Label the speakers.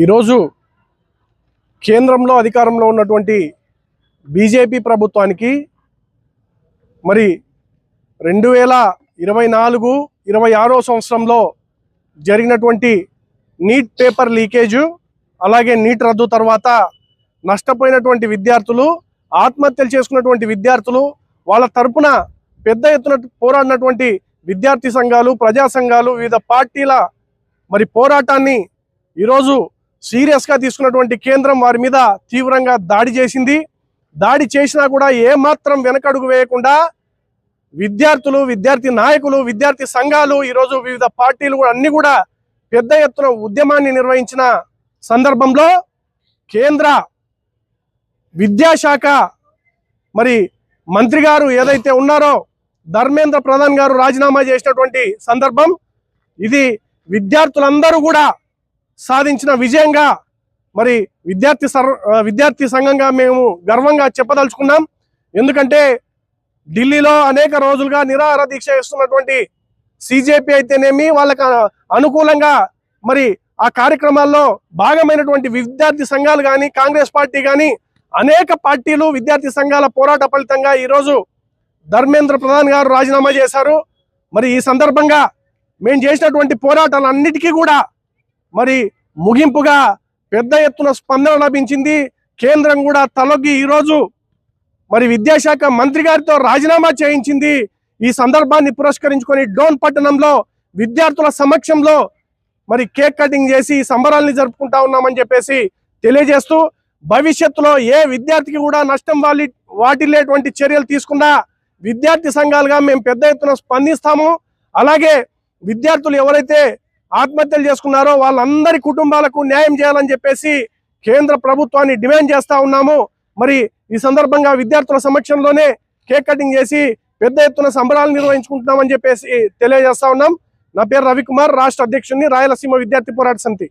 Speaker 1: ఈరోజు కేంద్రంలో అధికారంలో ఉన్నటువంటి బీజేపీ ప్రభుత్వానికి మరి 2024-26 సంవత్సరంలో జరిగినటువంటి నీట్ పేపర్ లీకేజ్ అలాగే నీట్ రద్దు తర్వాత నష్టపోయినటువంటి విద్యార్థులు ఆత్మహత్యలు చేసుకున్నటువంటి విద్యార్థులు వాళ్ళ తరపున పెద్ద ఎత్తున పోరాడినటువంటి విద్యార్థి సంఘాలు ప్రజా సంఘాలు వివిధ పార్టీల మరి పోరాటాన్ని ఈరోజు సీరియస్గా తీసుకున్నటువంటి కేంద్రం వారి మీద తీవ్రంగా దాడి చేసింది. దాడి చేసినా కూడా ఏమాత్రం వెనకడుగు వేయకుండా విద్యార్థులు విద్యార్థి నాయకులు విద్యార్థి సంఘాలు ఈరోజు వివిధ పార్టీలు కూడా అన్ని కూడా పెద్ద ఎత్తున ఉద్యమాన్ని నిర్వహించిన సందర్భంలో కేంద్ర విద్యాశాఖ మరి మంత్రి గారు ఏదైతే ఉన్నారో ధర్మేంద్ర ప్రధాన్ గారు రాజీనామా చేసినటువంటి సందర్భం ఇది విద్యార్థులందరూ కూడా సాధించిన విజయంగా మరి విద్యార్థి సంఘంగా మేము గర్వంగా చెప్పదలుచుకున్నాం. ఎందుకంటే ఢిల్లీలో అనేక రోజులుగా నిరాహార దీక్ష చేస్తున్నటువంటి సిజేపీ అయితేనేమి వాళ్ళకి అనుకూలంగా మరి ఆ కార్యక్రమాల్లో భాగమైనటువంటి విద్యార్థి సంఘాలు కానీ కాంగ్రెస్ పార్టీ కానీ అనేక పార్టీలు విద్యార్థి సంఘాల పోరాట ఫలితంగా ఈరోజు ధర్మేంద్ర ప్రధాన్ గారు రాజీనామా చేశారు. మరి ఈ సందర్భంగా మేము చేసినటువంటి పోరాటాలన్నిటికీ కూడా మరి ముగింపుగా పెద్ద ఎత్తున స్పందన లభించింది. కేంద్రం కూడా తలొగ్గి ఈరోజు మరి విద్యాశాఖ మంత్రి గారితో రాజీనామా చేయించింది. ఈ సందర్భాన్ని పురస్కరించుకొని డోన్ పట్టణంలో విద్యార్థుల సమక్షంలో మరి కేక్ కటింగ్ చేసి సంబరాల్ని జరుపుకుంటా ఉన్నామని చెప్పేసి తెలియజేస్తూ భవిష్యత్తులో ఏ విద్యార్థికి కూడా నష్టం వాటిల్లేటువంటి చర్యలు తీసుకున్నా విద్యార్థి సంఘాలుగా మేము పెద్ద ఎత్తున స్పందిస్తాము. అలాగే విద్యార్థులు ఎవరైతే ఆత్మహత్యలు చేసుకున్నారో వాళ్ళందరి కుటుంబాలకు న్యాయం చేయాలని చెప్పేసి కేంద్ర ప్రభుత్వాన్ని డిమాండ్ చేస్తా ఉన్నాము. మరి ఈ సందర్భంగా విద్యార్థుల సమక్షంలోనే కేక్ కటింగ్ చేసి పెద్ద ఎత్తున సంబరాలు నిర్వహించుకుంటున్నామని చెప్పేసి తెలియజేస్తా ఉన్నాం. నా పేరు రవికుమార్, రాష్ట్ర అధ్యక్షుడిని రాయలసీమ విద్యార్థి పోరాట సమితి.